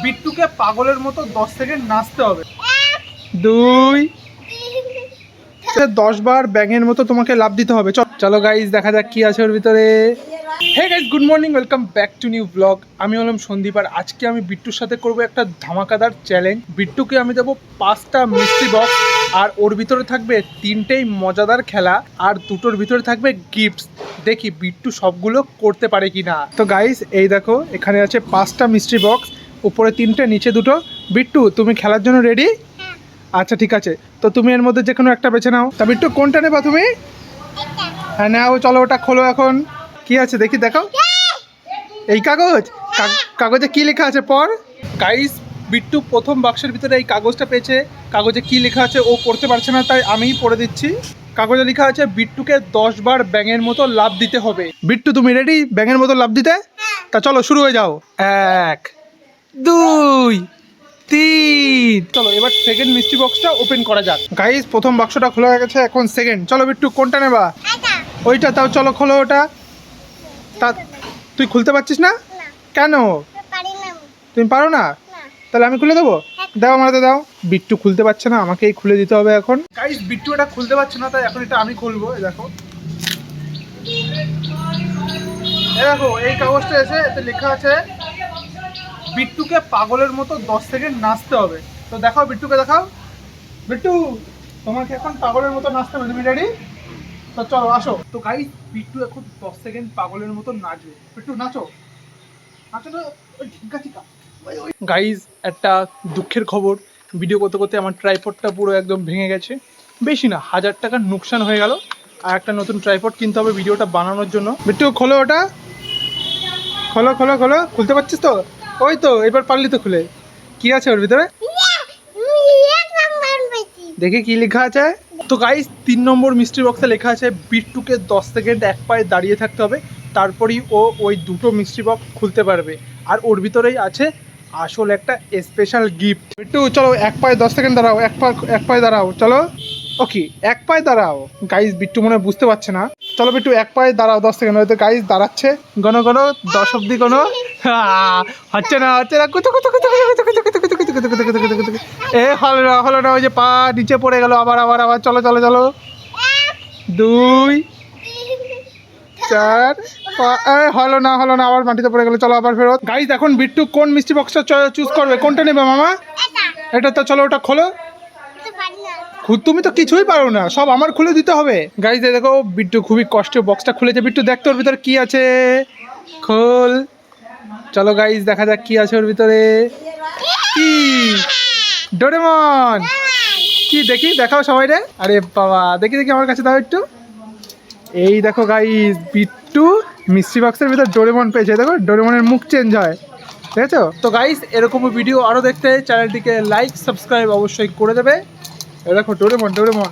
বিট্টুকে পাগলের মতো 10 সেকেন্ড নাচতে হবে। 2 10 বার ব্যাঙের মতো তোমাকে লাফ দিতে হবে। চলো গাইজ দেখা যাক কি আছে ওর ভিতরে। Hey guys, good morning, welcome back to new blog. আমি হলাম সন্দীপ আর আজকে আমি বিট্টুর সাথে করব একটা ধামাকাদার চ্যালেঞ্জ। বিট্টুকে আমি দেবো 5টা মিষ্টি বক্স আর ওর ভিতরে থাকবে 3টেই মজাদার খেলা আর 2টোর ভিতরে থাকবে গিফটস। দেখি বিট্টু সবগুলো করতে পারে কিনা। তো গাইজ এই দেখো, এখানে আছে 5টা মিষ্টি বক্স, উপরে 3টে নিচে 2টো। বিট্টু তুমি খেলার জন্য রেডি? আচ্ছা ঠিক আছে, তো তুমি এর মধ্যে যে কোনো একটা বেছে নাও। তা বিট্টু কোনটা নেবা তুমি? হ্যাঁ নাও, চলো ওটা খোলো। এখন কি আছে দেখি, দেখাও। এই কাগজ, কাগজে কি লেখা আছে পড়। গাইস, বিট্টু প্রথম বাক্সের ভিতরে এই কাগজটা পেয়েছে। কাগজে কি লেখা আছে ও পড়তে পারছে না, তাই আমিই পড়ে দিচ্ছি। কাগজে লেখা আছে বিট্টুকে 10 বার ব্যাঙের মতো লাফ দিতে হবে। বিট্টু তুমি রেডি ব্যাঙের মতো লাফ দিতে? তা চলো শুরু হয়ে যাও। 1 2 3। চলো এবার সেকেন্ড মিষ্টি বক্সটা ওপেন করা যাক। গাইস, প্রথম বাক্সটা খোলা হয়ে গেছে, এখন সেকেন্ড। চলো বিট্টু কোনটা নেবা? ওইটা। তাও চলো খোলো ওটা। তা তুই খুলতে পারছিস না কেন? তুমি পারো না? তাহলে আমি খুলে দেবো। দাও আমাকে দাও। বিট্টু খুলতে পারছে না, আমাকেই খুলে দিতে হবে এখন। গাইস, বিট্টু এটা খুলতে পারছে না, তাই এখন এটা আমি খুলবো। দেখো, দেখো এই কাগজটা এসে এতে লেখা আছে বিট্টুকে পাগলের মতো 10 সেকেন্ড নাচতে হবে। তো দেখাও বিট্টুকে, দেখাও। বিট্টু তোমাকে এখন পাগলের মতো নাচতে হবে, তুমি রেডি? তো চলো আসো। তো গাইস, বিট্টু এখন 10 সেকেন্ড পাগলের মতো নাচবে। বিট্টু নাচো, নাচো না। গাইস, একটা দুঃখের খবর, ভিডিও করতে করতে আমার ট্রাইপডটা পুরো একদম ভেঙে গেছে। বেশি না, 1000 টাকার নুকসান হয়ে গেল। আর একটা নতুন ট্রাইপড কিনতে হবে ভিডিওটা বানানোর জন্য। বিট্টু খোলো ওটা, খোলো খোলো খোলো। খুলতে পারছিস তো? ওই তো, এবার পারলি তো খুলে। কি আছে ওর ভিতরে দেখি কি লেখা আছে। তো গাইস, 3 নম্বর মিস্ট্রি বক্সে লেখা আছে বিট্টুকে 10 সেকেন্ড এক পায়ে দাঁড়িয়ে থাকতে হবে, তারপরই ও ওই 2টো মিস্ট্রি বক্স খুলতে পারবে। আর ওর ভিতরেই আছে আসল একটা স্পেশাল গিফট। বিট্টু চলো, এক পায়ে 10 সেকেন্ড দাঁড়াও। এক পায়ে দাঁড়াও, চলো। ওকে, এক পায়ে দাঁড়াও। গাইস, বিট্টু মনে হয় বুঝতে পারছে না। চলো বিট্টু এক পায়ে দাঁড়াও 10 সেকেন্ড। হয়তো গাইস দাঁড়াচ্ছে। গনো গনো 10 অব্দি গনো। হচ্ছে না, হচ্ছে না। এ হলো না, হলো না। ওই যে পা নিচে পড়ে গেল। আবার আবার আবার। চলো চলো চলো। 2 4 হলো না, হলো না। আবার মাটিতে পড়ে গেল। চলো আবার ফেরত। গাইস, এখন বিট্টু কোন মিষ্টি বক্সটা চুজ করবে? কোনটা নেবে মামা? এটা। তো চলো ওটা খোলো। তুমি তো কিছুই পারো না, সব আমার খুলে দিতে হবে। গাইস দেখো, বিট্টু খুবই কষ্টে বক্সটা খুলেছে। বিট্টু দেখতো ওর ভিতরে কি আছে, খোল। চলো গাইস দেখা যাক কি আছে ওর ভিতরে। কি? ডোরেমন। কি দেখি, দেখাও সবাই রে। আরে বাবা, দেখি দেখি আমার কাছে দাও একটু। এই দেখো গাইস, বিট্টু মিষ্টি বক্সের ভিতর ডোরেমন পেয়েছে। দেখো ডোরেমনের মুখ চেঞ্জ হয়, ঠিক আছে? তো গাইস, এরকম ভিডিও আরও দেখতে চ্যানেলটিকে লাইক সাবস্ক্রাইব অবশ্যই করে দেবে। দেখো ডোরেমন, ডোরেমন।